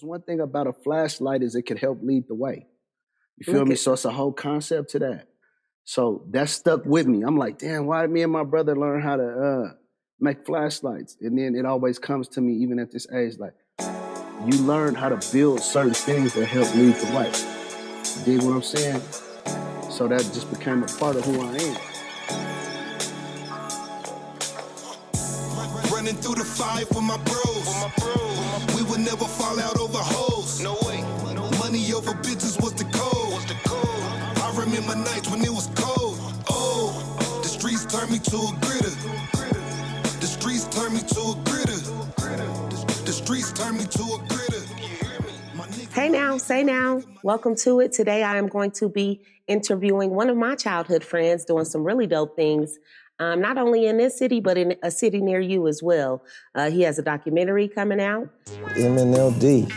One thing about a flashlight is it can help lead the way. You feel me? So it's a whole concept to that. So that stuck with me. I'm like, damn, why did me and my brother learn how to make flashlights? And then it always comes to me, even at this age, like, you learn how to build certain things that help lead the way. You dig what I'm saying? So that just became a part of who I am. Running through the five with my bros. We would never fall out over hoes. No way. Money over bitches was the code. I remember nights when it was cold. Oh, the streets turned me to a gritter. The streets turned me to a gritter. The streets turned me to a gritter. Hey now, say now. Welcome to it. Today I am going to be interviewing one of my childhood friends doing some really dope things. Not only in this city, but in a city near you as well. He has a documentary coming out. MNLD.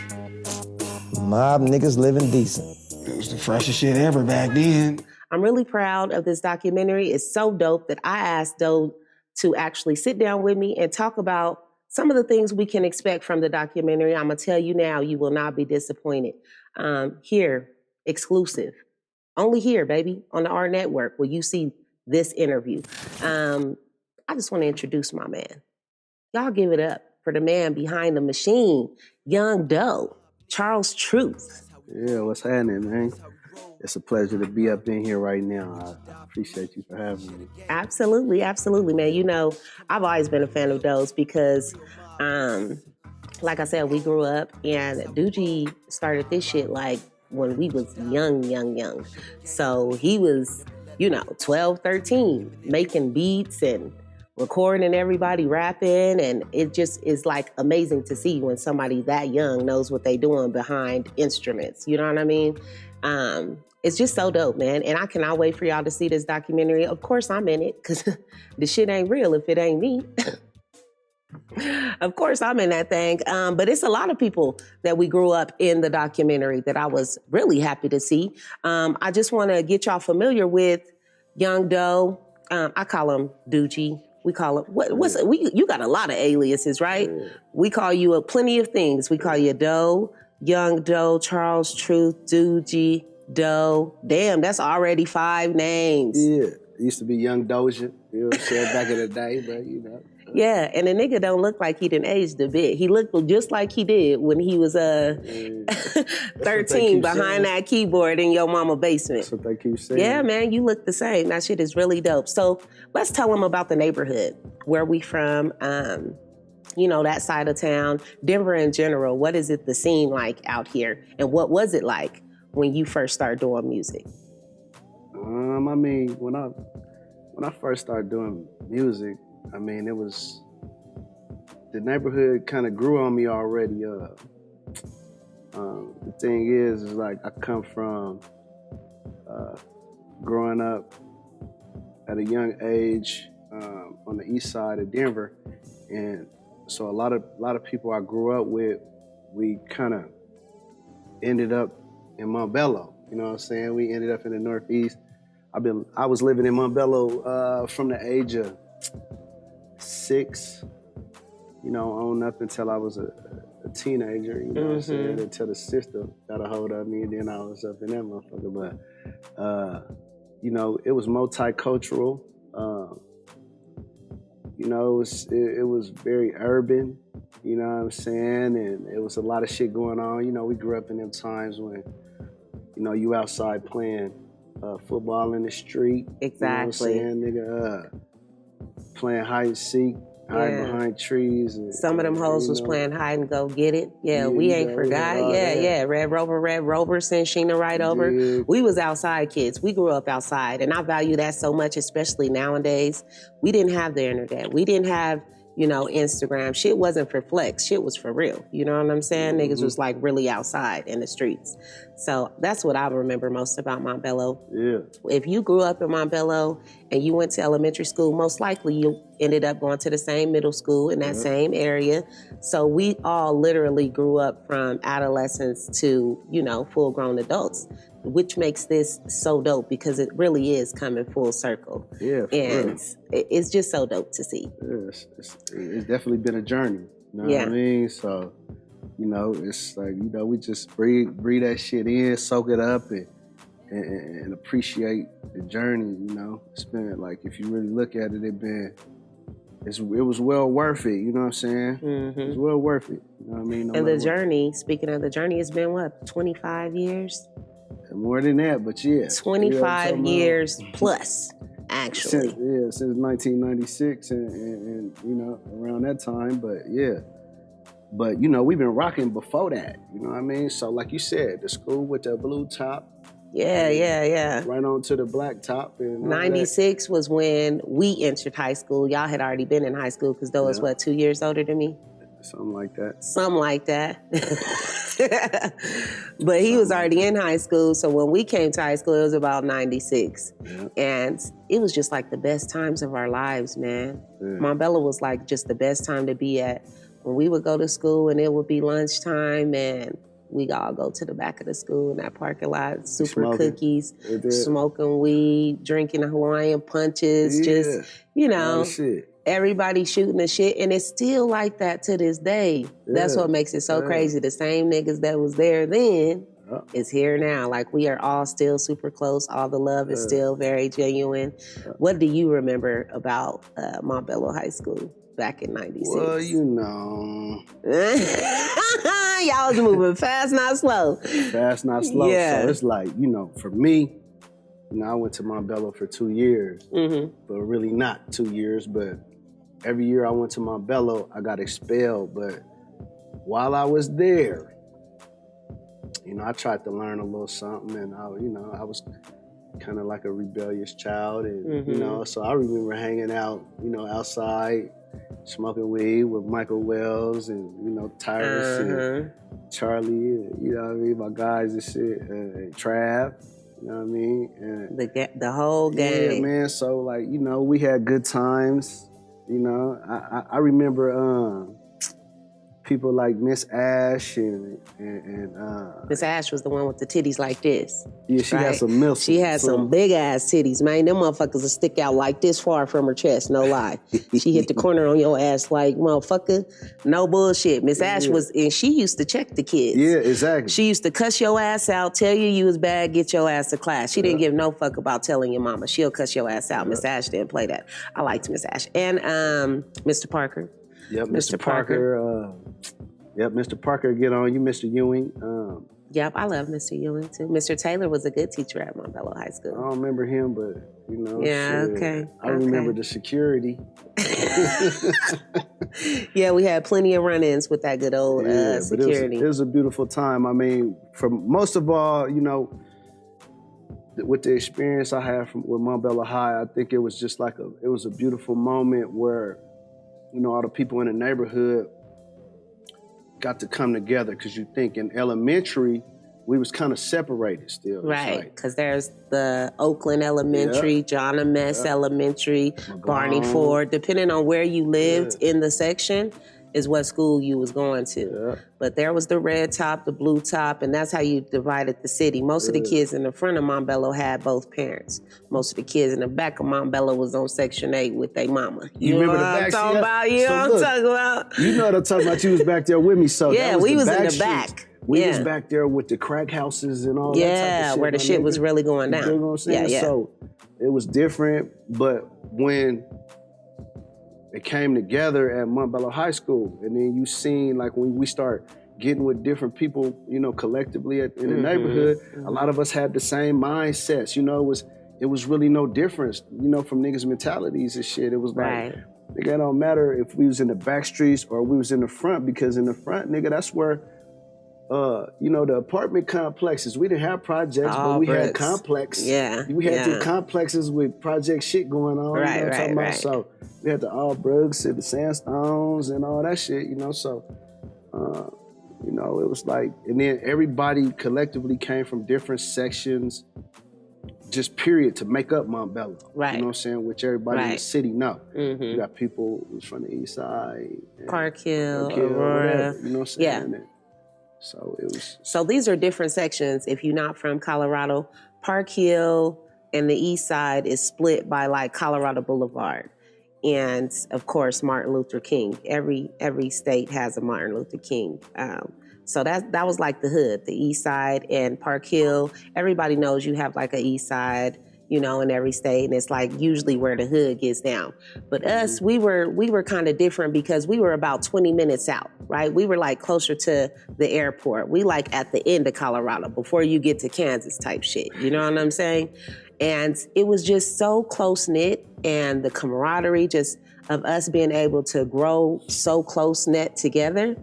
Mob niggas living decent. It was the freshest shit ever back then. I'm really proud of this documentary. It's so dope that I asked Doe to actually sit down with me and talk about some of the things we can expect from the documentary. I'm gonna tell you now, you will not be disappointed. Here, exclusive. Only here, baby, on the R Network, will you see this interview. I just want to introduce my man. Y'all give it up for the man behind the machine, Young Doe, Charles Truth. Yeah, what's happening, man? It's a pleasure to be up in here right now. I appreciate you for having me. Absolutely, absolutely, man. You know, I've always been a fan of Doe's because, like I said, we grew up and Doogie started this shit like when we was young. So he was, 12, 13, making beats and recording everybody rapping. And it just is like amazing to see when somebody that young knows what they doing behind instruments. You know what I mean? It's just so dope, man. And I cannot wait for y'all to see this documentary. Of course I'm in it because the shit ain't real if it ain't me. Of course I'm in that thing. But it's a lot of people that we grew up in the documentary that I was really happy to see. I just want to get y'all familiar with Young Doe. I call him Doogie. We call him, you got a lot of aliases, right? Yeah. We call you plenty of things. We call you Doe, Young Doe, Charles Truth, Doogie, Doe. Damn, that's already 5 names. Yeah, it used to be Young Doja, you know what I'm saying, back in the day, but Yeah, and the nigga don't look like he done aged a bit. He looked just like he did when he was 13 behind that keyboard in your mama basement. That's what they keep saying. Yeah, man, you look the same. That shit is really dope. So let's tell them about the neighborhood, where we from, that side of town, Denver in general. What is it the scene like out here? And what was it like when you first started doing music? When I first started doing music, it was, the neighborhood kind of grew on me already. The thing is like I come from growing up at a young age on the east side of Denver, and so a lot of people I grew up with, we kind of ended up in Montbello. You know what I'm saying? We ended up in the Northeast. I was living in Montbello from the age of 6, on up until I was a teenager, what I'm saying, until the sister got a hold of me, and then I was up in that motherfucker. But, it was multicultural. It was very urban, you know what I'm saying? And it was a lot of shit going on. We grew up in them times when, you outside playing football in the street. Exactly. You know what I'm saying, nigga? Playing hide and seek, hiding behind trees. And, some of them hoes was playing hide and go get it. Yeah, we ain't forgot. Yeah. Red Rover, send Sheena right over. Yeah. We was outside kids. We grew up outside, and I value that so much, especially nowadays. We didn't have the internet. We didn't have, Instagram. Shit wasn't for flex. Shit was for real. You know what I'm saying? Niggas was like really outside in the streets. So that's what I remember most about Montbello. Yeah. If you grew up in Montbello and you went to elementary school, most likely you ended up going to the same middle school in that same area. So we all literally grew up from adolescents to, full grown adults, which makes this so dope because it really is coming full circle. Yeah, and it's just so dope to see. Yeah, it's definitely been a journey. You know what I mean? So, you know, it's like, you know, we just breathe that shit in, soak it up, and appreciate the journey, you know. It's been like, if you really look at it, it was well worth it, you know what I'm saying? Mm-hmm. It was well worth it, you know what I mean? And the journey, speaking of the journey, it's been what, 25 years? More than that, but yeah. 25 years plus, actually. Since 1996 and you know, around that time, but yeah. But, you know, we've been rocking before that, you know what I mean? So like you said, the school with the blue top. Yeah. Right on to the black top. And 96 was when we entered high school. Y'all had already been in high school because Doe was, what, 2 years older than me? Something like that. Something like that. But he was already in high school, so when we came to high school, it was about 96. Yeah. And it was just like the best times of our lives, man. Yeah. Montbello was like just the best time to be at. When we would go to school and it would be lunchtime and we'd all go to the back of the school in that parking lot, super cookies, smoking weed, drinking Hawaiian punches, just, you know, everybody shooting the shit. And it's still like that to this day. Yeah. That's what makes it so crazy. The same niggas that was there then is here now. Like, we are all still super close. All the love is still very genuine. What do you remember about Montbello High School back in 96? Well, you know. Y'all was moving fast, not slow. Fast, not slow. Yeah. So it's like, you know, for me, you know, I went to Montbello for 2 years, but really not 2 years. But every year I went to Montbello, I got expelled. But while I was there, you know, I tried to learn a little something, and I was kind of like a rebellious child, and you know, so I remember hanging out, you know, outside, smoking weed with Michael Wells and, you know, Tyrus and Charlie, and, you know what I mean, my guys and shit, and Trav, you know what I mean? And the whole gang. Yeah, man, so like, you know, we had good times, you know. I remember people like Miss Ash and Miss Ash was the one with the titties like this. Yeah, she had some milk. She had some big ass titties, man. Them motherfuckers will stick out like this far from her chest, no lie. She hit the corner on your ass like, motherfucker, no bullshit. Miss Ash was, and she used to check the kids. Yeah, exactly. She used to cuss your ass out, tell you was bad, get your ass to class. She didn't give no fuck about telling your mama. She'll cuss your ass out. Miss Ash didn't play that. I liked Miss Ash. And Mr. Parker. Yep, Mr. Parker. Yep, Mr. Parker, get on you, Mr. Ewing. Yep, I love Mr. Ewing too. Mr. Taylor was a good teacher at Montbello High School. I don't remember him, but you know. Yeah, shit. Okay. I remember the security. Yeah, we had plenty of run-ins with that good old security. But it was a beautiful time. I mean, from most of all, you know, with the experience I had with Montbello High, I think it was just like it was a beautiful moment where, you know, all the people in the neighborhood got to come together, because you think in elementary, we was kind of separated still. Right, because there's the Oakland Elementary, John M. S. Elementary, Barney Ford. Depending on where you lived in the section is what school you was going to. But there was the red top, the blue top, and that's how you divided the city. Most of the kids in the front of Montbello had both parents. Most of the kids in the back of Montbello was on Section 8 with their mama. You remember know the back? I'm talking about? You know what I'm talking about? You know what I'm talking about. You was back there with me, so yeah, we was in the back. We was back there with the crack houses and all that type of shit. Where the shit was really going down. You know what I'm saying? Yeah. So it was different, but when it came together at Montbello High School, and then you seen, like, when we start getting with different people, you know, collectively in the neighborhood, a lot of us had the same mindsets. You know, it was really no difference, you know, from niggas' mentalities and shit. It was like, nigga, it don't matter if we was in the back streets or we was in the front, because in the front, nigga, that's where, you know, the apartment complexes. We didn't have projects, but we had complex. Yeah. We had the complexes with project shit going on. Right, you know what I'm talking about? right. So we had the Allbrooks and the Sandstones and all that shit, you know. So, you know, it was like, and then everybody collectively came from different sections, just period, to make up Montbello. Right. You know what I'm saying? Which everybody in the city know. Mm-hmm. You got people who's from the east side. Park Hill, Aurora. Whatever, you know what I'm saying? Yeah. So it was. So these are different sections. If you're not from Colorado, Park Hill and the east side is split by like Colorado Boulevard. And of course, Martin Luther King. Every state has a Martin Luther King. So that was like the hood, the east side and Park Hill. Everybody knows you have like a east side, you know, in every state, and it's like usually where the hood gets down. But us, we were kind of different because we were about 20 minutes out, right? We were like closer to the airport. We like at the end of Colorado before you get to Kansas type shit. You know what I'm saying? And it was just so close knit, and the camaraderie just of us being able to grow so close knit together,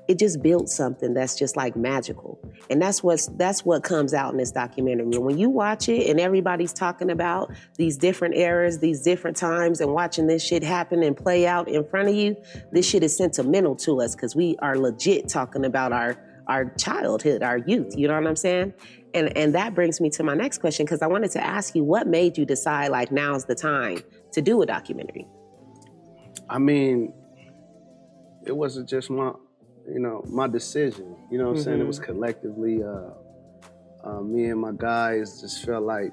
it just built something that's just like magical. And that's what comes out in this documentary. And when you watch it and everybody's talking about these different eras, these different times, and watching this shit happen and play out in front of you, this shit is sentimental to us because we are legit talking about our childhood, our youth, you know what I'm saying? And that brings me to my next question, because I wanted to ask you, what made you decide like now's the time to do a documentary? I mean, it wasn't just my decision, you know what I'm saying? It was collectively, me and my guys just felt like,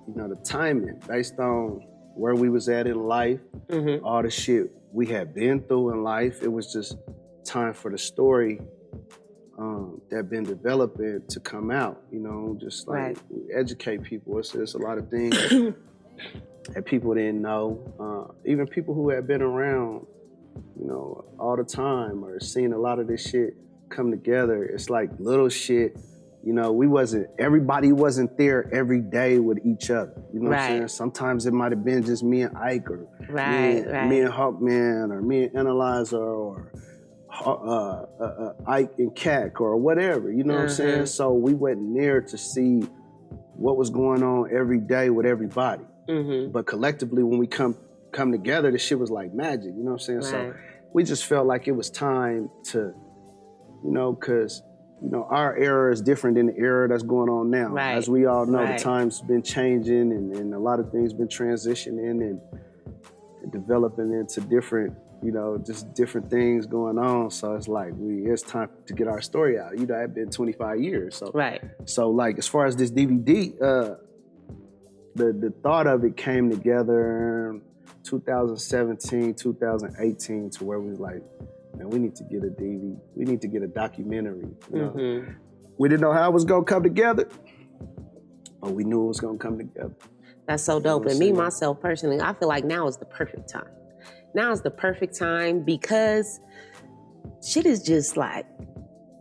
you know, the timing based on where we was at in life, all the shit we had been through in life, it was just time for the story that been developing to come out, you know, just like educate people. It's a lot of things that people didn't know, even people who had been around, you know, all the time or seen a lot of this shit come together. It's like little shit, you know, everybody wasn't there every day with each other. You know what I'm saying? Sometimes it might have been just me and Ike or me and Hawkman or me and Analyzer or Ike and Cac or whatever, you know what I'm saying? So we wasn't there to see what was going on every day with everybody. But collectively, when we come together, the shit was like magic, you know what I'm saying? So we just felt like it was time to, you know, because, you know, our era is different than the era that's going on now. As we all know, the times been changing and a lot of things been transitioning and developing into different, you know, just different things going on. So it's like, it's time to get our story out. You know, it's been 25 years. So, so like, as far as this DVD, the thought of it came together 2017, 2018, to where we was like, man, we need to get a DVD. We need to get a documentary. You know? We didn't know how it was gonna come together, but we knew it was gonna come together. That's so dope. And me, myself, personally, I feel like now is the perfect time. Now is the perfect time because shit is just like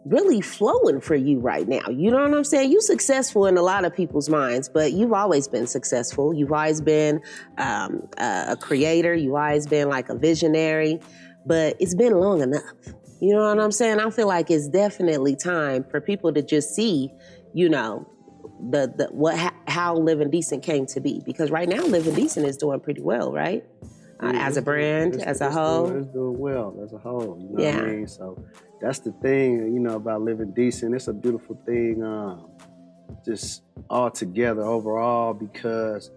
really flowing for you right now. You know what I'm saying? You're successful in a lot of people's minds, but you've always been successful. You've always been a creator. You've always been like a visionary, but it's been long enough. You know what I'm saying? I feel like it's definitely time for people to just see, you know, how Living Decent came to be. Because right now, Living Decent is doing pretty well, right? As a brand, as a whole. It's doing well as a whole, you know what I mean? So that's the thing, you know, about Living Decent. It's a beautiful thing, just all together overall, because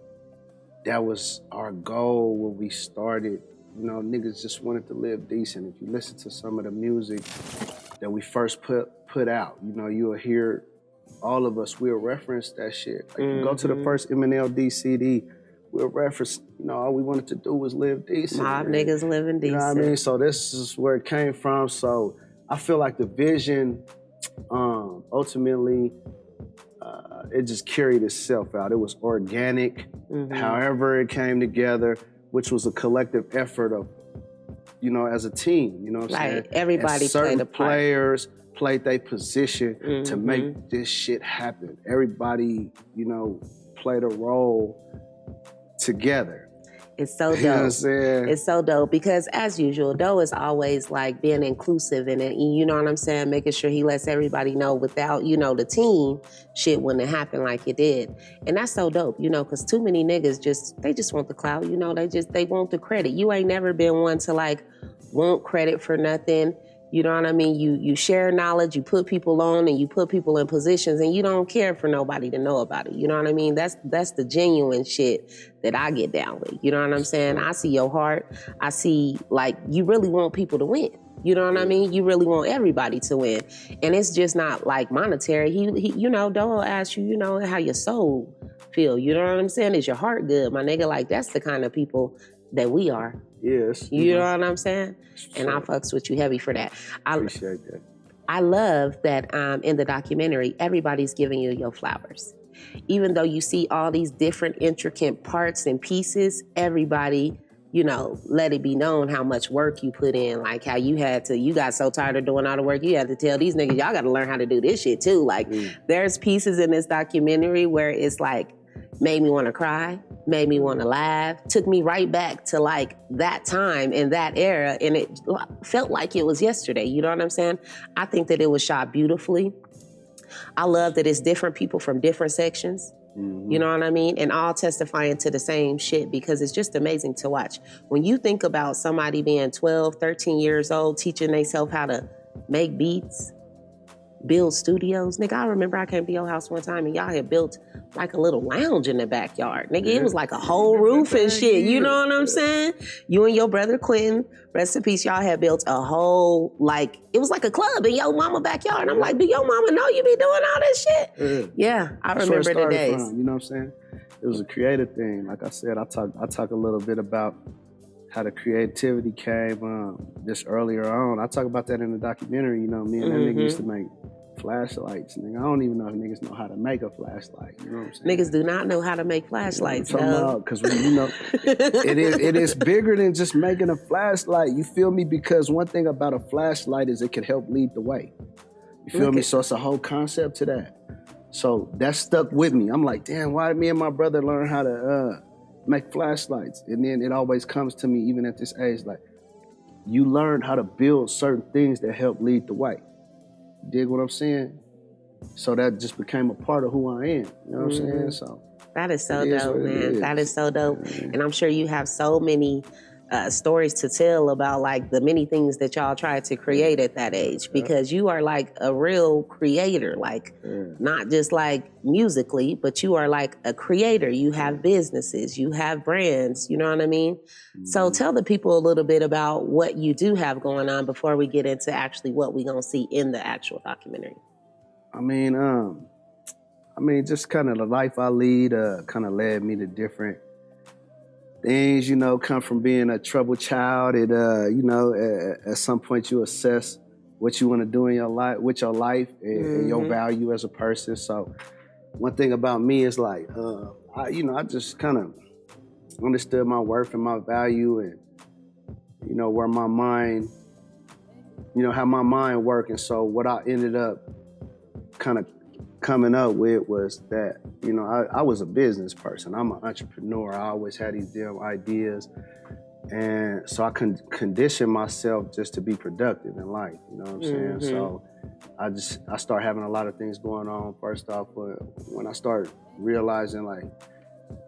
that was our goal when we started. You know, niggas just wanted to live decent. If you listen to some of the music that we first put out, you know, you'll hear all of us, we'll reference that shit. Like you go to the first MNLD CD, we'll reference, you know, all we wanted to do was live decent. Mob niggas living decent. You know what I mean? So this is where it came from. So I feel like the vision, ultimately, it just carried itself out. It was organic, however it came together, which was a collective effort of, you know, as a team, you know what I'm saying? Everybody played a part. Players played their position to make this shit happen. Everybody, you know, played a role together. It's so dope. You know what I'm saying? It's so dope because, as usual, Doe is always like being inclusive in it. You know what I'm saying? Making sure he lets everybody know without, you know, the team, shit wouldn't happen like it did. And that's so dope, you know, because too many niggas they just want the clout, you know, they want the credit. You ain't never been one to like want credit for nothing. You know what I mean? You share knowledge, you put people on and you put people in positions and you don't care for nobody to know about it. You know what I mean? That's the genuine shit that I get down with. You know what I'm saying? I see your heart. I see like you really want people to win. You know what I mean? You really want everybody to win. And it's just not like monetary. He you know, Doe ask you, you know, how your soul feel. You know what I'm saying? Is your heart good? My nigga, like that's the kind of people that we are. Yes. You know what I'm saying? And I fucks with you heavy for that. Appreciate that. I love that in the documentary, everybody's giving you your flowers. Even though you see all these different intricate parts and pieces, everybody, you know, let it be known how much work you put in, like how you got so tired of doing all the work, you had to tell these niggas, y'all gotta learn how to do this shit too. Like, there's pieces in this documentary where it's like, made me wanna cry, made me wanna laugh, took me right back to like that time in that era, and it felt like it was yesterday, you know what I'm saying? I think that it was shot beautifully. I love that it's different people from different sections. You know what I mean? And all testifying to the same shit, because it's just amazing to watch. When you think about somebody being 12, 13 years old, teaching themselves how to make beats, build studios. Nigga, I remember I came to your house one time and y'all had built like a little lounge in the backyard. Nigga, it was like a whole roof and shit. You know what I'm saying? You and your brother Quentin, rest in peace, y'all had built a whole, like, it was like a club in your mama backyard. And I'm like, do your mama know you be doing all this shit? Yeah, I remember the days. You know what I'm saying? It was a creative thing. Like I said, I talk a little bit about how the creativity came just earlier on. I talk about that in the documentary. You know, me and that nigga used to make flashlights. Nigga, I don't even know if niggas know how to make a flashlight. You know what I'm saying? Niggas do not know how to make flashlights, though. Because, you know, it is bigger than just making a flashlight. You feel me? Because one thing about a flashlight is it can help lead the way. You feel me? So it's a whole concept to that. So that stuck with me. I'm like, damn, why did me and my brother learn how to make flashlights? And then it always comes to me, even at this age, like, you learn how to build certain things that help lead the way. Dig what I'm saying? So that just became a part of who I am. You know what I'm saying? So that is so dope, man. That is so dope. And I'm sure you have so many stories to tell about like the many things that y'all tried to create at that age, because you are like a real creator, like not just like musically, but you are like a creator. You have businesses, you have brands, you know what I mean? So tell the people a little bit about what you do have going on before we get into actually what we're gonna see in the actual documentary. I mean, just kind of the life I lead kind of led me to different things, you know, come from being a troubled child. It, you know, at some point you assess what you want to do in your life, with your life and your value as a person. So one thing about me is like, I just kind of understood my worth and my value and, you know, where my mind, you know, how my mind worked. And so what I ended up kind of coming up with was that, you know, I was a business person. I'm an entrepreneur. I always had these damn ideas. And so I condition myself just to be productive in life, you know what I'm saying? So I start having a lot of things going on, first off, but when I start realizing like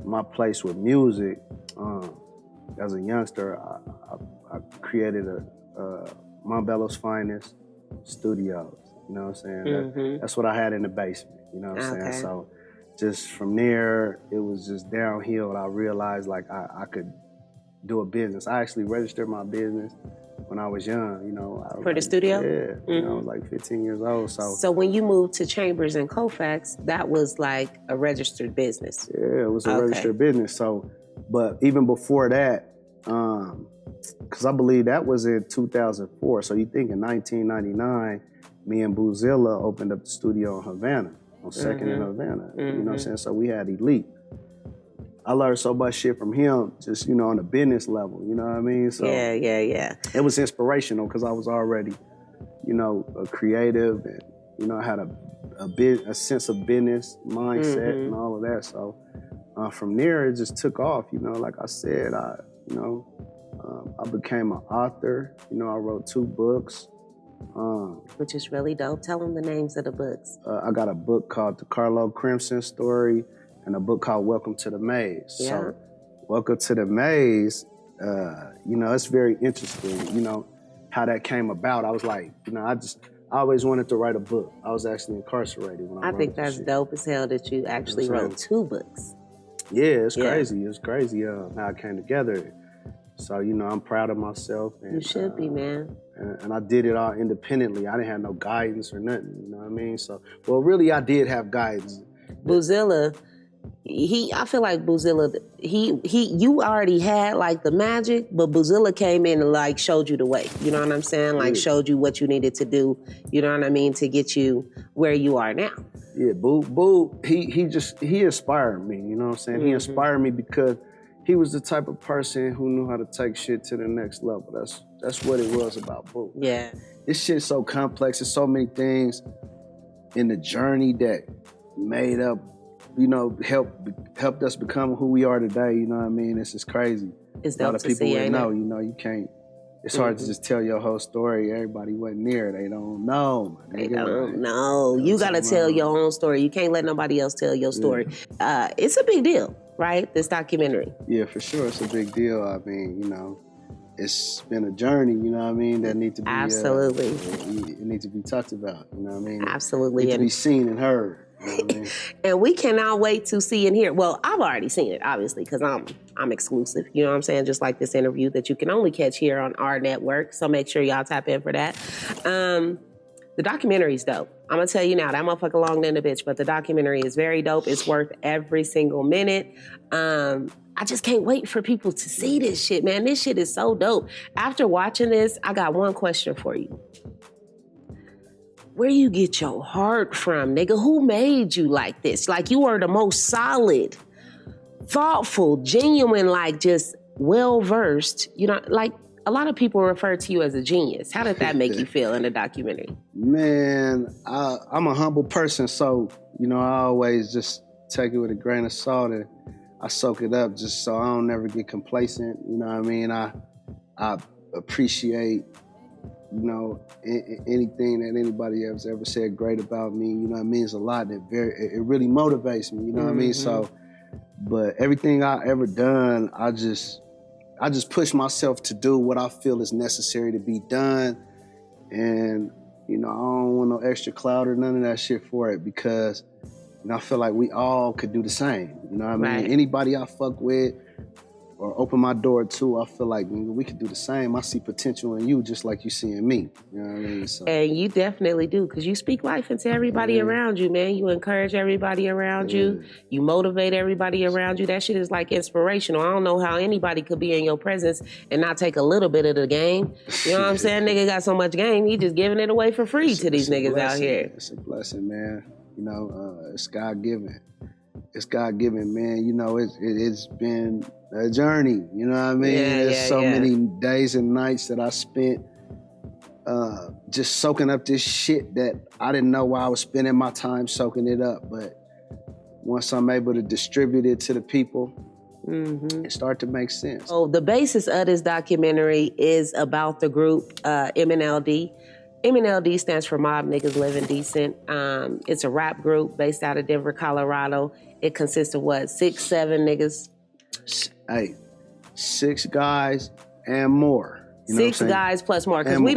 my place with music, as a youngster, I created a Montbello's finest studios. You know what I'm saying? That's what I had in the basement, you know what I'm saying? So just from there, it was just downhill. I realized like I could do a business. I actually registered my business when I was young, you know. For the studio? Yeah, you know, I was like 15 years old, So when you moved to Chambers and Colfax, that was like a registered business? Yeah, it was a registered business. So, but even before that, because I believe that was in 2004. So you think in 1999, me and Boozilla opened up the studio in Havana, on 2nd and Havana. You know what I'm saying? So we had Elite. I learned so much shit from him, just, you know, on a business level, you know what I mean? So yeah. It was inspirational because I was already, you know, a creative and, you know, I had a sense of business mindset and all of that. So from there, it just took off, you know, like I said, I became an author. You know, I wrote 2 books. Which is really dope. Tell them the names of the books. I got a book called The Carlo Crimson Story and a book called Welcome to the Maze. Yeah. So Welcome to the Maze, you know, it's very interesting, you know, how that came about. I was like, you know, I always wanted to write a book. I was actually incarcerated when I wrote think that's dope as hell that you actually wrote 2 books. Yeah, it's crazy. It's crazy how it came together. So, you know, I'm proud of myself. And, you should be, man. And I did it all independently. I didn't have no guidance or nothing, you know what I mean? So, well, really, I did have guidance. Boozilla, I feel like Boozilla, you already had like the magic, but Boozilla came in and like showed you the way. You know what I'm saying? Like showed you what you needed to do. You know what I mean? To get you where you are now. Yeah, Boo, he inspired me. You know what I'm saying? He inspired me because he was the type of person who knew how to take shit to the next level. That's what it was about Boo. Yeah. This shit's so complex. There's so many things in the journey that made up, you know, helped us become who we are today. You know what I mean? It's just crazy. It's a lot dope of to people see, would ain't know. it? You know, you can't. It's hard to just tell your whole story. Everybody wasn't there. They don't know. My They nigga. don't know. You gotta tell your own story. You can't let nobody else tell your story. It's a big deal, right? This documentary. Yeah, for sure. It's a big deal. I mean, you know, it's been a journey, you know what I mean, that need to be Absolutely. It needs to be talked about, you know what I mean? Absolutely. It need to be seen and heard. You know what I mean? And we cannot wait to see and hear. Well, I've already seen it, obviously, because I'm exclusive. You know what I'm saying? Just like this interview that you can only catch here on our network. So make sure y'all tap in for that. The documentary's dope. I'm gonna tell you now, that motherfucker long than a bitch, but the documentary is very dope. It's worth every single minute. I just can't wait for people to see this shit, man. This shit is so dope. After watching this, I got one question for you. Where you get your heart from, nigga? Who made you like this? Like, you are the most solid, thoughtful, genuine, like just well-versed. You know, like a lot of people refer to you as a genius. How did that make you feel in the documentary? Man, I'm a humble person, so, you know, I always just take it with a grain of salt and I soak it up just so I don't never get complacent. You know what I mean? I appreciate, you know, anything that anybody has ever said great about me. You know, it means a lot. It really motivates me. You know what I mean? So, but everything I ever done, I just push myself to do what I feel is necessary to be done. And, you know, I don't want no extra clout or none of that shit for it because, you know, I feel like we all could do the same. You know what I mean? Right. Anybody I fuck with or open my door to, I feel like we could do the same. I see potential in you just like you see in me. You know what I mean? So. And you definitely do, because you speak life into everybody around you, man. You encourage everybody around you. You motivate everybody around you. That shit is like inspirational. I don't know how anybody could be in your presence and not take a little bit of the game. You know what I'm saying? Nigga got so much game, he just giving it away for free to these niggas out here. It's a blessing, man. You know, it's God-given. It's God-given, man. You know, it's been a journey. You know what I mean? There's so many days and nights that I spent just soaking up this shit that I didn't know why I was spending my time soaking it up. But once I'm able to distribute it to the people, it started to make sense. So the basis of this documentary is about the group MNLD. MNLD stands for Mob Niggas Living Decent. It's a rap group based out of Denver, Colorado. It consists of what, 6, 7 niggas? Hey, 6 guys and more. You know 6 guys plus more, because we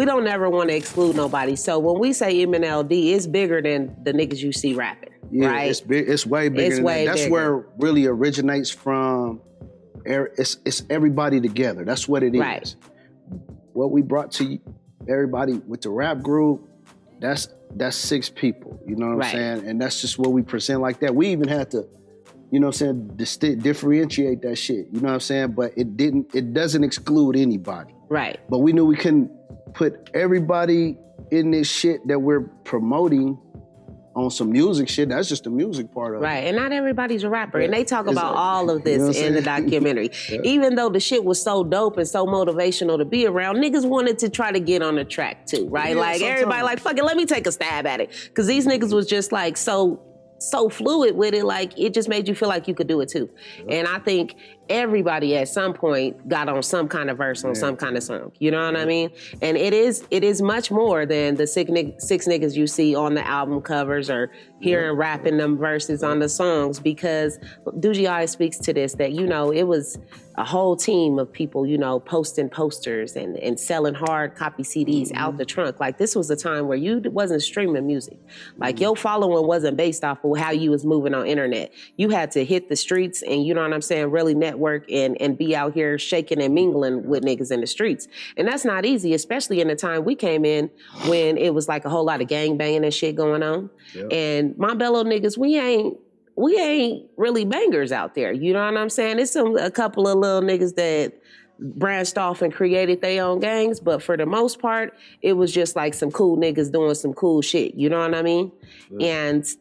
don't ever want to exclude nobody. So when we say MNLD, it's bigger than the niggas you see rapping, right? It's big. It's way bigger than that. That's where it really originates from. It's everybody together. That's what it is. Right. What we brought to everybody with the rap group, that's 6 people. You know what I'm saying? And that's just what we present like that. We even had to, you know what I'm saying, differentiate that shit. You know what I'm saying? But it doesn't exclude anybody. Right. But we knew we couldn't put everybody in this shit that we're promoting on some music shit. That's just the music part of it. Right, and not everybody's a rapper. And they talk about all of this in the documentary. Even though the shit was so dope and so motivational to be around, niggas wanted to try to get on the track too, right? Like everybody like, fuck it, let me take a stab at it. Because these niggas was just like so fluid with it, like it just made you feel like you could do it too. And I think everybody at some point got on some kind of verse on some kind of song. You know what I mean? And it is much more than the 6 niggas you see on the album covers or hearing rapping them verses on the songs, because Doogie always speaks to this, that, you know, it was a whole team of people, you know, posting posters and selling hard copy CDs out the trunk. Like, this was a time where you wasn't streaming music. Like, your following wasn't based off of how you was moving on internet. You had to hit the streets and, you know what I'm saying, really network and be out here shaking and mingling with niggas in the streets. And that's not easy, especially in the time we came in when it was like a whole lot of gang banging and shit going on. And Montbello niggas, we ain't we ain't really bangers out there. You know what I'm saying? It's a couple of little niggas that branched off and created their own gangs, but for the most part, it was just like some cool niggas doing some cool shit. You know what I mean? Yeah. And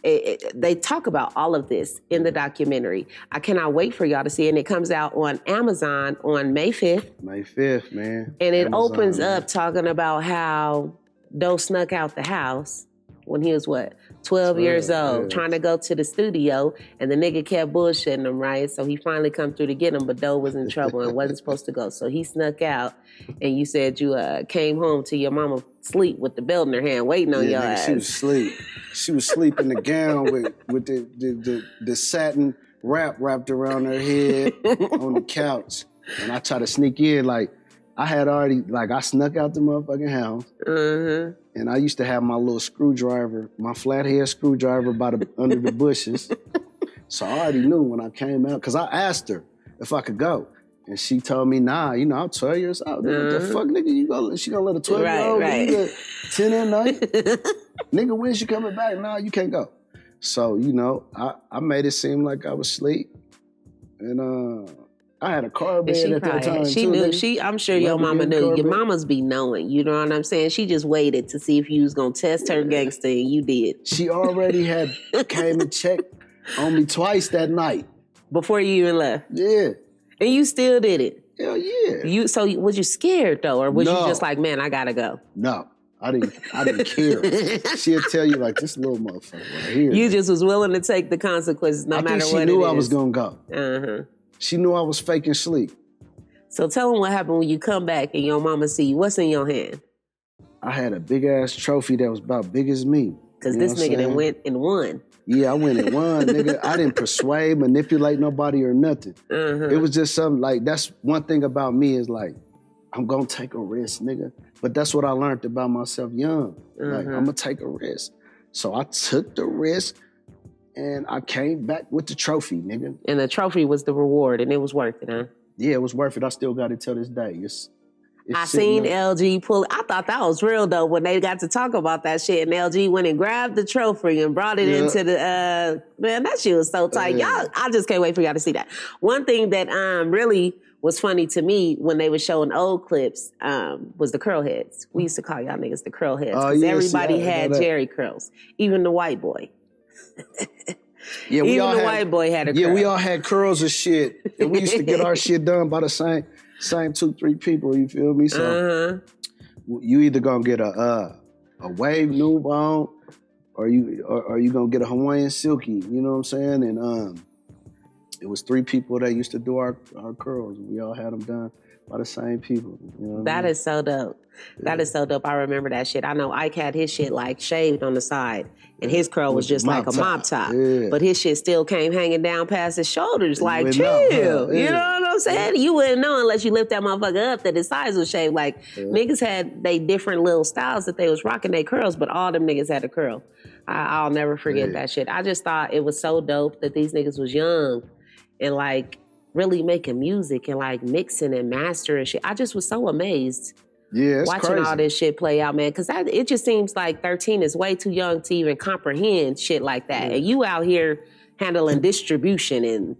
they talk about all of this in the documentary. I cannot wait for y'all to see it. And it comes out on Amazon on May 5th. May 5th, man. And it opens up talking about how Doe snuck out the house when he was, 12 years old, trying to go to the studio, and the nigga kept bullshitting him, right? So he finally come through to get him, but Doe was in trouble and wasn't supposed to go. So he snuck out, and you said you came home to your mama sleep with the belt in her hand, waiting on your ass. She was asleep. She was sleep in the gown with the satin wrapped around her head on the couch. And I tried to sneak in, like, I had already, like, I snuck out the motherfucking house. Mm-hmm. And I used to have my little screwdriver, my flathead screwdriver under the bushes. So I already knew when I came out, because I asked her if I could go. And she told me, nah, you know, I'm 12 years old. What the fuck, nigga? She gonna let a 12-year-old get 10 at night? Nigga, when she coming back? Nah, you can't go. So, you know, I made it seem like I was asleep. And I had a car bed at that time. She too, knew. nigga. I'm sure your mama knew. Your mamas be knowing. You know what I'm saying? She just waited to see if you was gonna test her gangster, and you did. She already had came and checked on me twice that night before you even left. Yeah, and you still did it. Hell yeah. So was you scared though, or was you just like, man, I gotta go? No. I didn't care. She'll tell you like this little motherfucker right here. You just was willing to take the consequences no matter what it is. I think she knew I was gonna go. Uh-huh. She knew I was faking sleep. So tell them what happened when you come back and your mama see you. What's in your hand? I had a big ass trophy that was about big as me. Because this nigga done went and won. Yeah, I went and won, nigga. I didn't persuade, manipulate nobody or nothing. Uh-huh. It was just something like, that's one thing about me is like, I'm gonna take a risk, nigga. But that's what I learned about myself young. Like, I'm gonna take a risk. So I took the risk. And I came back with the trophy, nigga. And the trophy was the reward, and it was worth it, huh? Yeah, it was worth it. I still got it till this day. It's I seen LG pull. I thought that was real, though, when they got to talk about that shit. And LG went and grabbed the trophy and brought it into the, man, that shit was so tight. Y'all, I just can't wait for y'all to see that. One thing that really was funny to me when they were showing old clips was the curl heads. We used to call y'all niggas the curl heads because everybody had Jerry curls, even the white boy. Yeah, we even all the had, white boy had a curl. Yeah, we all had curls and shit. And we used to get our shit done by the same 2-3 people, you feel me? So you either gonna get a wave new bone or you gonna get a Hawaiian silky, you know what I'm saying? And it was 3 people that used to do our curls. We all had them done by the same people. You know that is so dope. That is so dope. I remember that shit. I know Ike had his shit like shaved on the side, and his curl was just like a mop top. Yeah. But his shit still came hanging down past his shoulders, like chill. You know what I'm saying? You wouldn't know unless you lift that motherfucker up that his sides was shaved. Like niggas had they different little styles that they was rocking their curls, but all them niggas had a curl. I'll never forget that shit. I just thought it was so dope that these niggas was young and like really making music and like mixing and mastering shit. I just was so amazed. Yeah, it's watching crazy. all this shit play out, man, because it just seems like 13 is way too young to even comprehend shit like that. And you out here handling distribution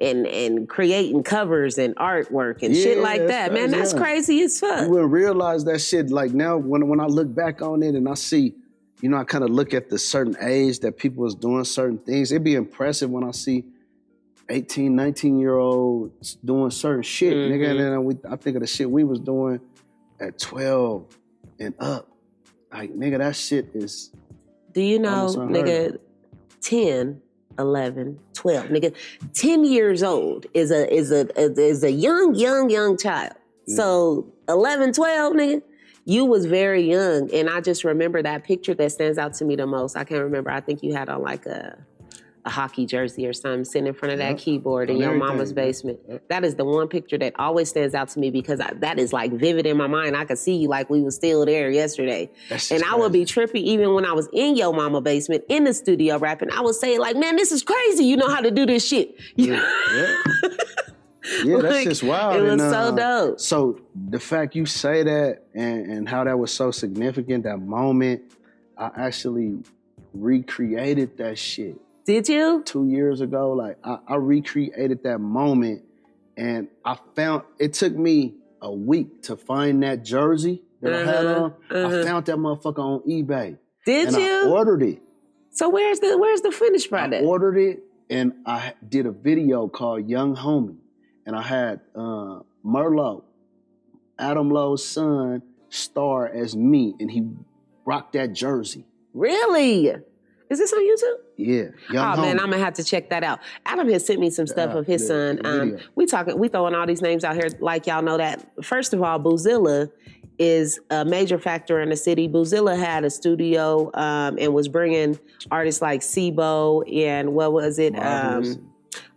and creating covers and artwork and shit like that, man. That's crazy as fuck. You wouldn't realize that shit. Like now, when I look back on it and I see, you know, I kind of look at the certain age that people was doing certain things. It'd be impressive when I see 18, 19-year-olds doing certain shit, nigga. And then I think of the shit we was doing at 12 and up. Like, nigga, that shit is... Do you know, nigga, 10, 11, 12, nigga, 10 years old is a young child. So 11, 12, nigga, you was very young. And I just remember that picture that stands out to me the most. I can't remember. I think you had on like a hockey jersey or something sitting in front of that keyboard in your mama's basement. That is the one picture that always stands out to me because that is like vivid in my mind. I could see you like we was still there yesterday. And I would be trippy even when I was in your mama basement in the studio rapping. I would say like, man, this is crazy. You know how to do this shit. Yeah, that's just wild. It was so dope. So the fact you say that and how that was so significant, that moment, I actually recreated that shit. Did you? 2 years ago. Like I recreated that moment, and it took me a week to find that jersey that I had on. I found that motherfucker on eBay. Did and you? I ordered it. So where's the finished product? I ordered it, and I did a video called Young Homie, and I had Merlot, Adam Lowe's son, star as me, and he rocked that jersey. Really? Is this on YouTube? Yeah. Young Man, Homie. I'm gonna have to check that out. Adam has sent me some stuff of his son. We throwing all these names out here like y'all know that. First of all, Boozilla is a major factor in the city. Boozilla had a studio and was bringing artists like Sibo and what was it?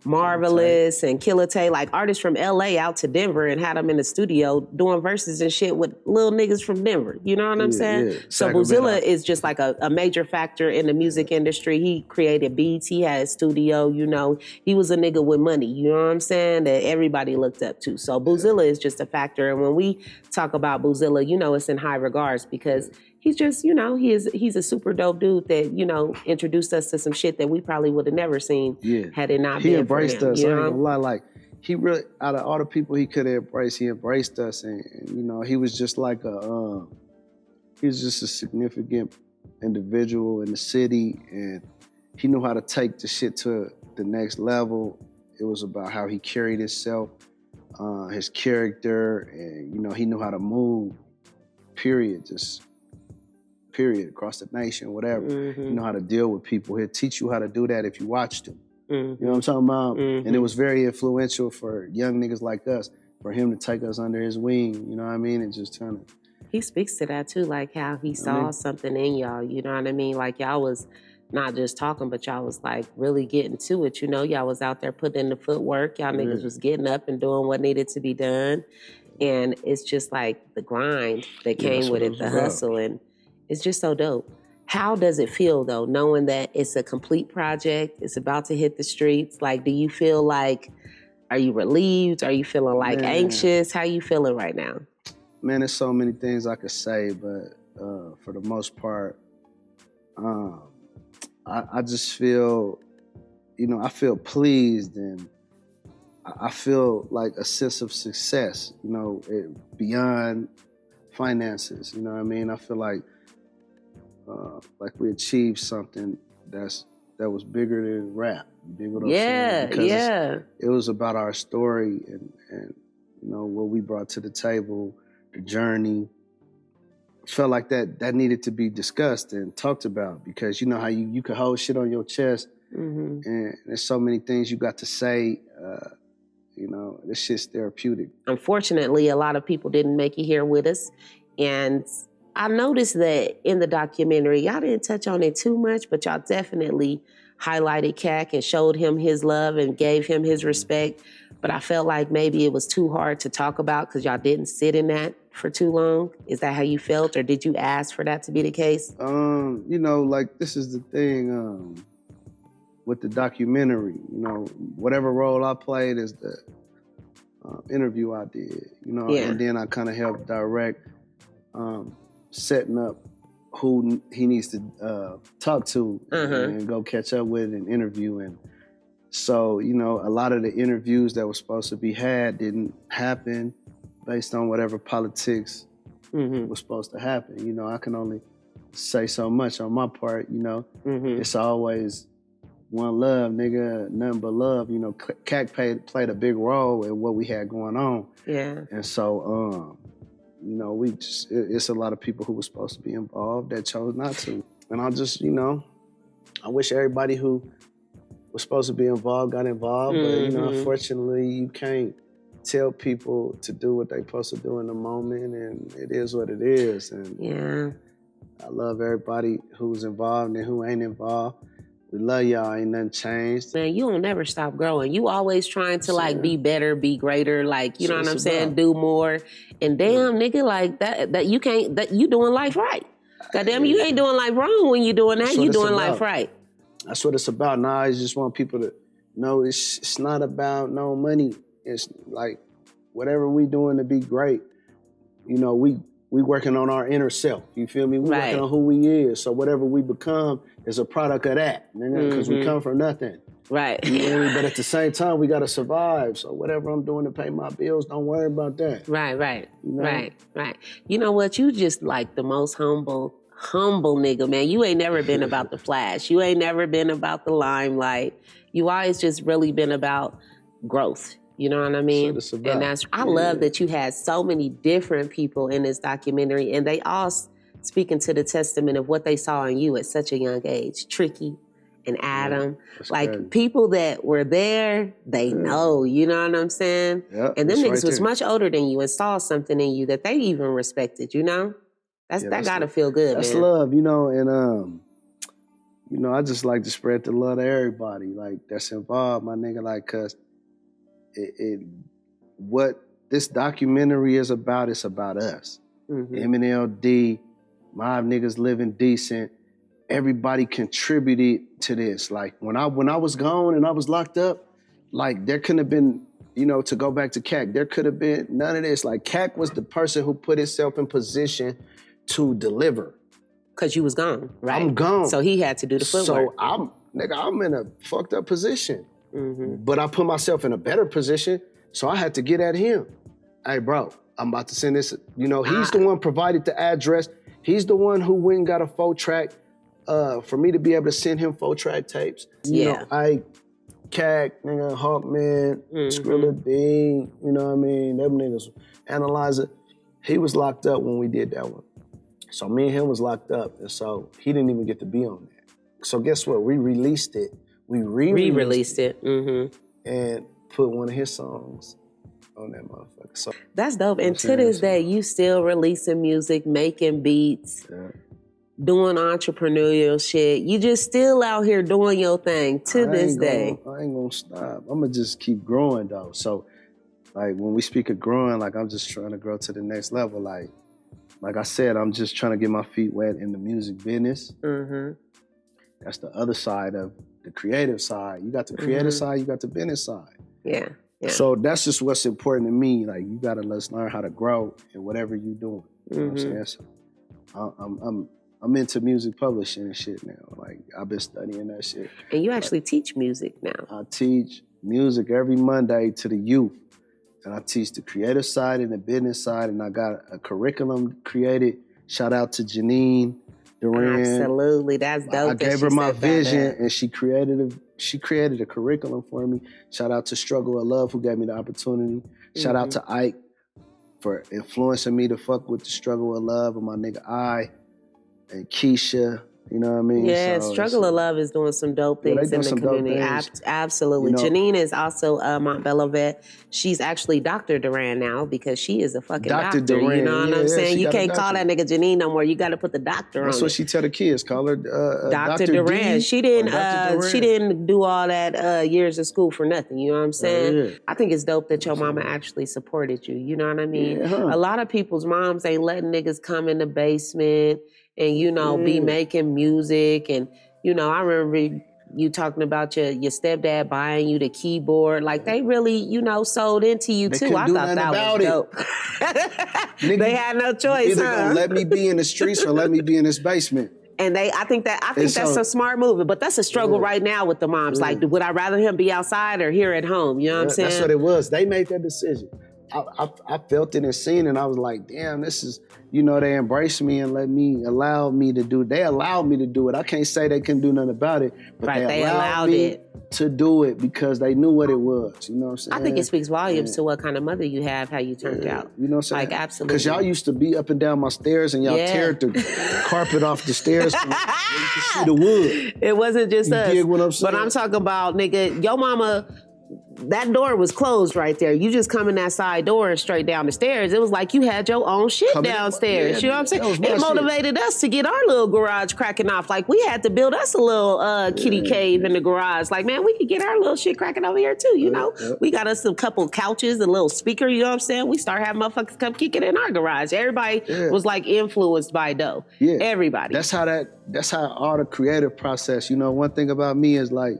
Marvelous and Killer Tay, like artists from LA out to Denver and had them in the studio doing verses and shit with little niggas from Denver. You know what I'm saying? Yeah. So Boozilla is just like a major factor in the music industry. He created beats. He had a studio, you know. He was a nigga with money, you know what I'm saying, that everybody looked up to. So Boozilla is just a factor. And when we talk about Boozilla, you know, it's in high regards because he's just, you know, he's a super dope dude that, you know, introduced us to some shit that we probably would have never seen had it not been for him. He embraced us. You I know? ain't gonna lie. Like, he really, out of all the people he could have embraced, he embraced us. And, you know, he was just like he was just a significant individual in the city. And he knew how to take the shit to the next level. It was about how he carried himself, his character, and, you know, he knew how to move, period. Across the nation, whatever. You know how to deal with people. He'll teach you how to do that if you watched him. You know what I'm talking about? And it was very influential for young niggas like us, for him to take us under his wing, you know what I mean? And just kind of... He speaks to that too, like how he saw something in y'all, you know what I mean? Like y'all was not just talking, but y'all was like really getting to it, you know? Y'all was out there putting in the footwork. Y'all niggas was getting up and doing what needed to be done. And it's just like the grind that came with it, the hustle, and it's just so dope. How does it feel though, knowing that it's a complete project, it's about to hit the streets? Like, do you feel like, are you relieved? Are you feeling like anxious? How you feeling right now? Man, there's so many things I could say, but for the most part, I just feel, you know, I feel pleased and I feel like a sense of success, you know, beyond finances, you know what I mean? I feel like we achieved something that was bigger than rap. You dig what I'm saying? Because it was about our story and you know what we brought to the table, the journey. Felt like that needed to be discussed and talked about because you know how you could hold shit on your chest and there's so many things you got to say. You know, this shit's therapeutic. Unfortunately, a lot of people didn't make it here with us, and I noticed that in the documentary, y'all didn't touch on it too much, but y'all definitely highlighted Cac and showed him his love and gave him his respect. But I felt like maybe it was too hard to talk about because y'all didn't sit in that for too long. Is that how you felt, or did you ask for that to be the case? You know, like this is the thing with the documentary. You know, whatever role I played is the interview I did. You know, and then I kind of helped direct. Setting up who he needs to talk to and go catch up with and interview. And so, you know, a lot of the interviews that were supposed to be had didn't happen based on whatever politics was supposed to happen. You know, I can only say so much on my part, you know. It's always one love, nigga, nothing but love. You know, Cac played a big role in what we had going on. Yeah. And so, you know, it's a lot of people who were supposed to be involved that chose not to. And I just, you know, I wish everybody who was supposed to be involved got involved, but, you know, unfortunately, you can't tell people to do what they're supposed to do in the moment, and it is what it is. And I love everybody who's involved and who ain't involved. We love y'all, ain't nothing changed. Man, you don't never stop growing. You always trying to like be better, be greater, like, you know what I'm saying, do more. And damn, nigga, like that you can't, that you doing life right. Goddamn, you ain't doing life wrong when you doing that, you doing life right. That's what it's about. Now I just want people to know it's not about no money. It's like whatever we doing to be great. You know, we we working on our inner self. You feel me? We Right. working on who we is. So whatever we become is a product of that, nigga, because we come from nothing. Right. You know what I mean? But at the same time, we gotta survive. So whatever I'm doing to pay my bills, don't worry about that. Right. You know? Right. You know what? You just like the most humble nigga, man. You ain't never been about the flash. You ain't never been about the limelight. You always just really been about growth. You know what I mean? That's about. And I love that you had so many different people in this documentary, and they all speaking to the testament of what they saw in you at such a young age. Tricky and Adam, like crazy. people that were there, they know, you know what I'm saying? Yep, And them that's niggas right was there. much older than you and saw something in you that they even respected, you know? That that's gotta feel good, That's man. love, you know, and you know, I just like to spread the love to everybody, like that's involved, my nigga, like, cause what this documentary is about, it's about us. MNLD, Mob Niggas Living Decent. Everybody contributed to this. Like when I was gone and I was locked up, like there couldn't have been, you know, to go back to CAC, there could have been none of this. Like CAC was the person who put himself in position to deliver. Cause you was gone, right? I'm gone. So he had to do the footwork. So I'm in a fucked up position. But I put myself in a better position, so I had to get at him. Hey, bro, I'm about to send this. You know, he's the one provided the address. He's the one who went and got a 4-track for me to be able to send him 4-track tapes. You know, CAC, nigga, Hawkman, Skrilla D, you know what I mean? Them niggas, Analyzer. He was locked up when we did that one. So me and him was locked up, and so he didn't even get to be on that. So guess what? We released it. We re-released it. And put one of his songs on that motherfucker. So that's dope. And to this day, you still releasing music, making beats, doing entrepreneurial shit. You just still out here doing your thing to this day. I ain't gonna stop. I'm gonna just keep growing though. So like when we speak of growing, like I'm just trying to grow to the next level. Like I said, I'm just trying to get my feet wet in the music business. That's the other side of the creative side. You got the creative side, you got the business side. Yeah. So that's just what's important to me. Like you gotta let's learn how to grow in whatever you're doing. You know what I'm saying? So I'm into music publishing and shit now. Like I've been studying that shit. And you actually teach music now. I teach music every Monday to the youth. And I teach the creative side and the business side, and I got a curriculum created. Shout out to Janine Duran. Absolutely, that's dope. I gave her my vision, and she created a curriculum for me. Shout out to Struggle of Love, who gave me the opportunity. Shout out to Ike for influencing me to fuck with the Struggle of Love, and my nigga I, and Keisha. You know what I mean? Yeah, so, Struggle of Love is doing some dope things in the community. Absolutely. You know, Janine is also a Montbello vet. She's actually Dr. Duran now because she is a fucking doctor. Duran. You know what I'm saying? You can't call that nigga Janine no more. You got to put the doctor on it. That's what she tell the kids. Call her Dr. Duran. D, she didn't do all that years of school for nothing. You know what I'm saying? I think it's dope that your mama actually supported you. You know what I mean? A lot of people's moms ain't letting niggas come in the basement and, you know, be making music. And, you know, I remember you talking about your stepdad buying you the keyboard. Like, they really, you know, sold into you, too. I thought that was dope. Nigga, they had no choice, either gonna let me be in the streets or let me be in this basement. And I think that's a smart move. But that's a struggle right now with the moms. Like, would I rather him be outside or here at home? You know what I'm saying? That's what it was. They made that decision. I felt it and seen it, and I was like, damn, this is, you know, they embraced me and allowed me to do it. I can't say they couldn't do nothing about it, but they allowed me to do it because they knew what it was. You know what I'm saying? I think it speaks volumes to what kind of mother you have, how you turned out. You know what I'm saying? Like, absolutely. Because y'all used to be up and down my stairs and y'all tear the carpet off the stairs so you could see the wood. It wasn't just us. Dig what I'm saying? But I'm talking about, nigga, your mama, that door was closed right there. You just come in that side door and straight down the stairs. It was like you had your own shit downstairs. You know what I'm saying? It motivated us to get our little garage cracking off. Like, we had to build us a little kitty cave in the garage. Like, man, we could get our little shit cracking over here too, you know? We got us a couple couches, a little speaker, you know what I'm saying? We start having motherfuckers come kick it in our garage. Everybody was like influenced by dough. Yeah. Everybody. That's how all the creative process, you know, one thing about me is like,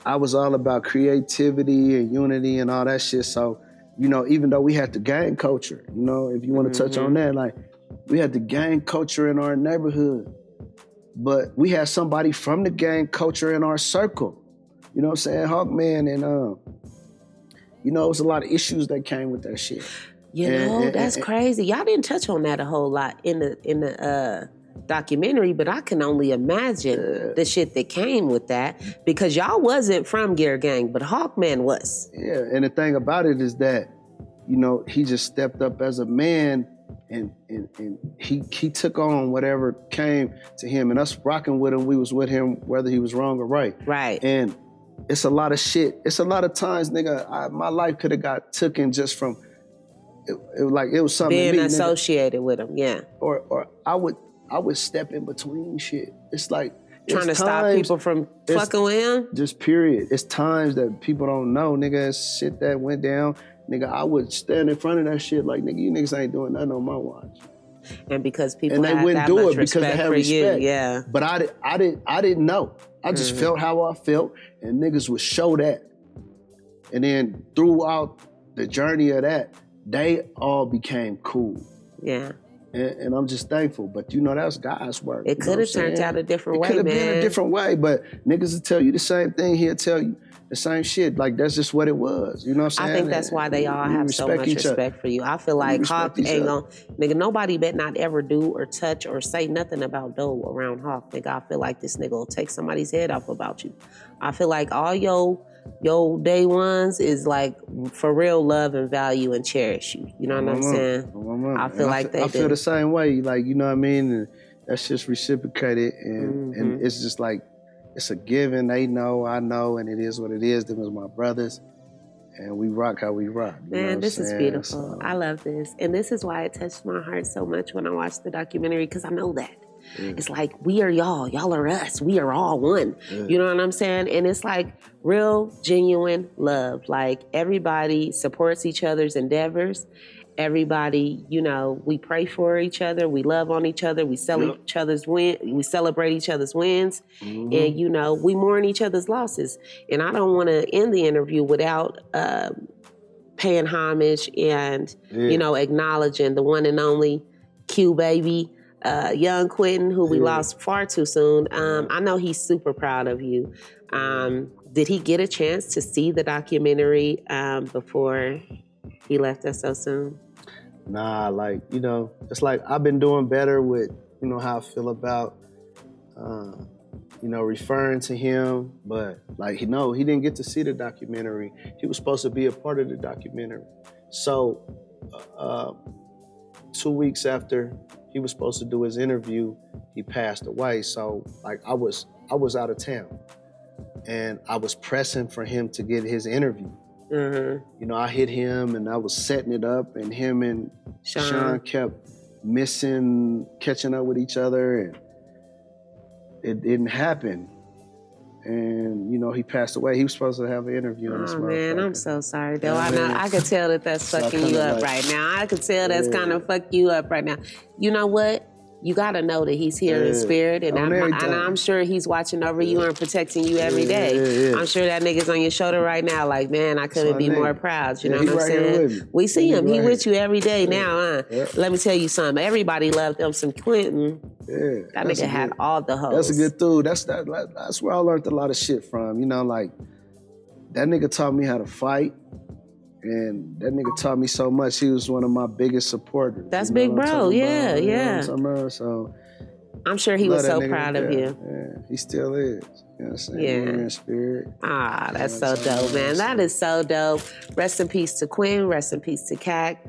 I was all about creativity and unity and all that shit. So, you know, even though we had the gang culture, you know, if you want to touch on that, like We had the gang culture in our neighborhood. But we had somebody from the gang culture in our circle. You know what I'm saying? Hawkman and you know, it was a lot of issues that came with that shit. You know, that's crazy. Y'all didn't touch on that a whole lot in the documentary, but I can only imagine the shit that came with that because y'all wasn't from Gear Gang, but Hawkman was. Yeah, and the thing about it is that, you know, he just stepped up as a man and he took on whatever came to him, and us rocking with him, we was with him whether he was wrong or right. Right. And it's a lot of shit. It's a lot of times, nigga, my life could have got taken just from, it was something being me, associated with him, yeah. Or I would step in between shit. It's like, trying to stop people from fucking with him? Just period. It's times that people don't know, nigga, it's shit that went down. Nigga, I would stand in front of that shit like, nigga, you niggas ain't doing nothing on my watch. And because people and they have wouldn't that do much it because they respect had for respect. You, yeah. But I didn't know. I just felt how I felt, and niggas would show that. And then throughout the journey of that, they all became cool. Yeah. And I'm just thankful. But you know, that's God's work. It could have turned out a different way, man. It could have been a different way, but niggas will tell you the same thing. He'll tell you the same shit. Like, that's just what it was. You know what I'm saying? I think that's why they all have so much respect for you. I feel like Hawk ain't gonna, nigga, nobody bet not ever do or touch or say nothing about Doe around Hawk. Nigga, I feel like this nigga will take somebody's head off about you. I feel like all your day ones is like for real love and value and cherish you. You know what I'm saying? I feel like they do. I feel the same way. Like, you know what I mean? And that's just reciprocated, and it's just like, it's a given. They know, I know, and it is what it is. Them is my brothers, and we rock how we rock. Man, this is beautiful. So, I love this. And this is why it touched my heart so much when I watched the documentary, because I know that. It's like, we are y'all are us. We are all one. You know what I'm saying? And it's like real, genuine love. Like, everybody supports each other's endeavors. Everybody, you know, we pray for each other. We love on each other. We celebrate each other's wins. And, you know, we mourn each other's losses. And I don't want to end the interview without paying homage and, you know, acknowledging the one and only Q baby, young Quentin, who we lost far too soon. I know he's super proud of you. Did he get a chance to see the documentary before he left us so soon? Nah, like, you know, it's like I've been doing better with, you know, how I feel about, you know, referring to him, but like, no, he didn't get to see the documentary. He was supposed to be a part of the documentary. So 2 weeks after he was supposed to do his interview, he passed away. So like, I was out of town, and I was pressing for him to get his interview. You know, I hit him and I was setting it up, and him and Sean kept catching up with each other, and it didn't happen. And, you know, he passed away. He was supposed to have an interview on this motherfucker. Man, I'm so sorry, though. I could tell that that's fucking you up right now. I could tell that's kind of fuck you up right now. You know what? You got to know that he's here in spirit, and I'm sure he's watching over you and protecting you every day. I'm sure that nigga's on your shoulder right now like, man, I couldn't be more proud. You know what I'm saying? We see him. He with you every day now, huh? Let me tell you something. Everybody loved them some Quentin. That nigga had all the hoes. That's a good dude. That's where I learned a lot of shit from. You know, like, that nigga taught me how to fight. And that nigga taught me so much. He was one of my biggest supporters. That's big bro, yeah. So I'm sure he was so proud of you. Yeah, he still is. You know what I'm saying? Yeah. In spirit. Ah, that's so dope, man. That is so dope. Rest in peace to Quinn. Rest in peace to Cac.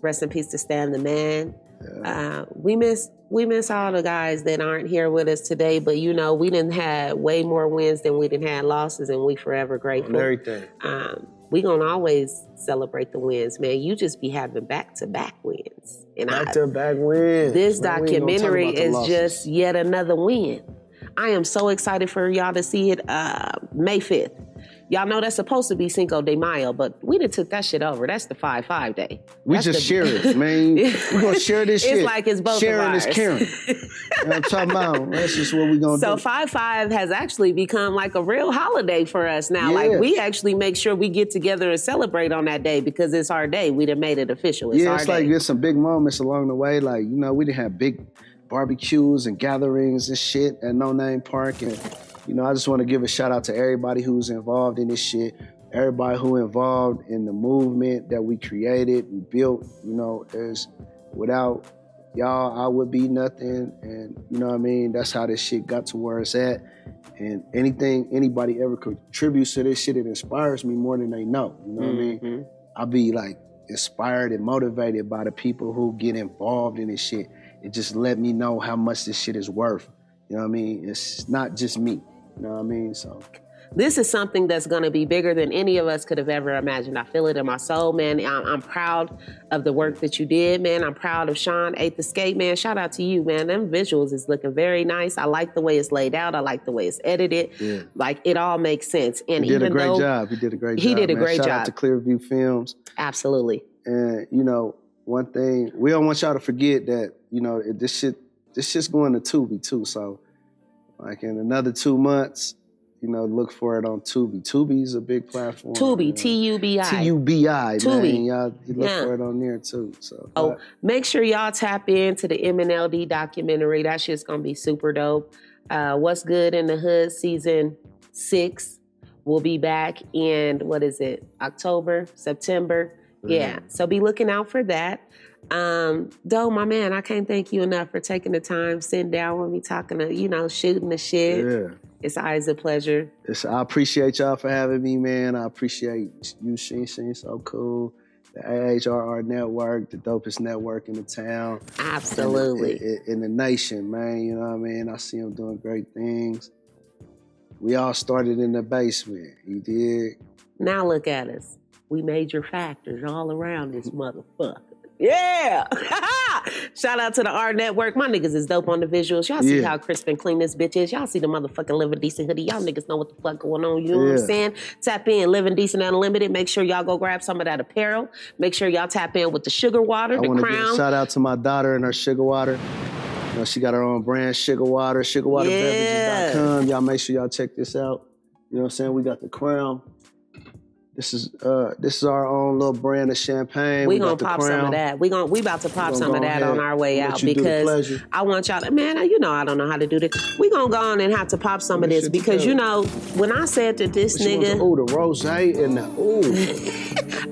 Rest in peace to Stan the Man. Yeah. We miss all the guys that aren't here with us today, but you know, we didn't have way more wins than we didn't have losses, and we forever grateful. On everything. We gonna always celebrate the wins, man. You just be having back-to-back wins. And back-to-back wins. This documentary is just yet another win. I am so excited for y'all to see it May 5th. Y'all know that's supposed to be Cinco de Mayo, but we done took that shit over. That's the 5-5 day. We That's just share it, man. We're going to share this shit. It's like it's both Sharing of ours. is caring. You know what I'm talking about? That's just what we're going to So do. 5-5 has actually become like a real holiday for us now. Yeah. Like we actually make sure we get together and celebrate on that day because it's our day. We done made it official. It's Yeah, our it's day. like there's some big moments along the way. Like, you know, we didn't have big barbecues and gatherings and shit at No Name Park. And, you know, I just want to give a shout out to everybody who's involved in this shit. Everybody who involved in the movement that we created and built. You know, without y'all, I would be nothing. And, you know what I mean? That's how this shit got to where it's at. And anything anybody ever contributes to this shit, it inspires me more than they know. You know what I mean? I'll be like inspired and motivated by the people who get involved in this shit. It just let me know how much this shit is worth. You know what I mean? It's not just me. You know what I mean? So this is something that's going to be bigger than any of us could have ever imagined. I feel it in my soul, man. I'm proud of the work that you did, man. I'm proud of Sean Ate the Skate, man. Shout out to you, man. Them visuals is looking very nice. I like the way it's laid out. I like the way it's edited. Yeah. Like, it all makes sense. And he did a even great though job. He did a great job. He did a man. great Shout job. out to Clearview Films. Absolutely. And, you know, one thing, we don't want y'all to forget that, you know, this shit's going to Tubi too. So, like in another 2 months, you know, look for it on Tubi. Tubi's a big platform. Tubi, T-U-B-I. T-U-B-I, Tubi. man. Y'all look Yeah. for it on there too. So, Oh, make sure y'all tap into the MNLD documentary. That shit's gonna be super dope. What's Good in the Hood season 6 will be back in, what is it, October, September? Yeah, so be looking out for that. Doe, my man, I can't thank you enough for taking the time, sitting down with me, talking to, you know, shooting the shit. yeah. It's always a pleasure. I appreciate y'all for having me, man. I appreciate you, SheenSheen So Coo, the AHRR network, the dopest network in the town. Absolutely. In the nation, man. You know what I mean? I see them doing great things. We all started in the basement. You dig? Now look at us. We major factors all around this motherfucker. Yeah! Shout out to the R Network. My niggas is dope on the visuals. Y'all see how crisp and clean this bitch is. Y'all see the motherfucking Living Decent hoodie. Y'all niggas know what the fuck going on. You know what I'm saying? Tap in, Living Decent Unlimited. Make sure y'all go grab some of that apparel. Make sure y'all tap in with the sugar water, the I want to give crown. a shout out to my daughter and her sugar water. You know, she got her own brand, Sugar Water, sugarwaterbeverages.com. Y'all make sure y'all check this out. You know what I'm saying? We got the crown. This is our own little brand of champagne. We got gonna the pop crown. some of that. We about to pop some of that on our way out you do the because pleasure. I want y'all to, man, you know I don't know how to do this. We gonna go on and have to pop some of this because you know, when I said that this nigga. Oh, the rosé and the, ooh.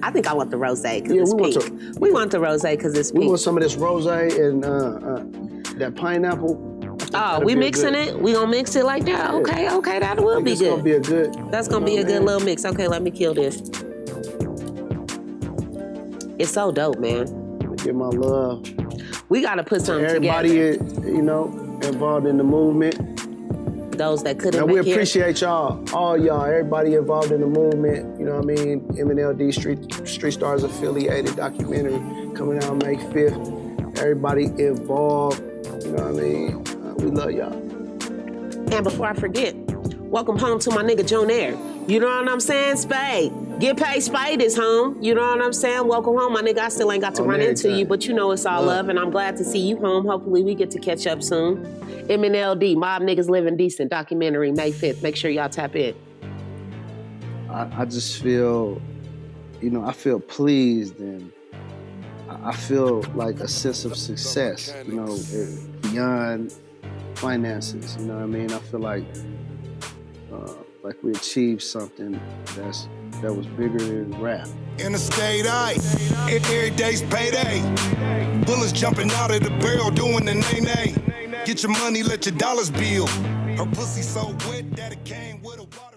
I think I want the rosé because Yeah, it's we pink. want We want the rosé because it's We pink. want some of this rosé and that pineapple. Oh, we mixing it? We gonna mix it like that? Yeah. Okay, that will be It's gonna good. be a good. That's gonna be a good little mix. Okay, let me kill this. It's so dope, man. Give my love. We gotta put something Everybody, together. you know, involved in the movement. Those that couldn't And make we it. appreciate y'all, all y'all, everybody involved in the movement. You know what I mean? MNLD Street Stars affiliated documentary coming out May 5th. Everybody involved. You know what I mean? We love y'all. And before I forget, welcome home to my nigga Jonaire. You know what I'm saying? Spade. Get paid, Spade is home. You know what I'm saying? Welcome home, my nigga. I still ain't got to run into you, but you know it's all love, and I'm glad to see you home. Hopefully we get to catch up soon. MNLD, Mob Niggas Living Decent, documentary, May 5th. Make sure y'all tap in. I just feel, you know, I feel pleased and I feel like a sense of success, you know, beyond finances. You know what I mean? I feel like we achieved something that was bigger than rap. In the state, every day's payday. Bullets jumping out of the barrel, doing the nay-nay. Get your money, let your dollars build. Her pussy so wet that it came with a water.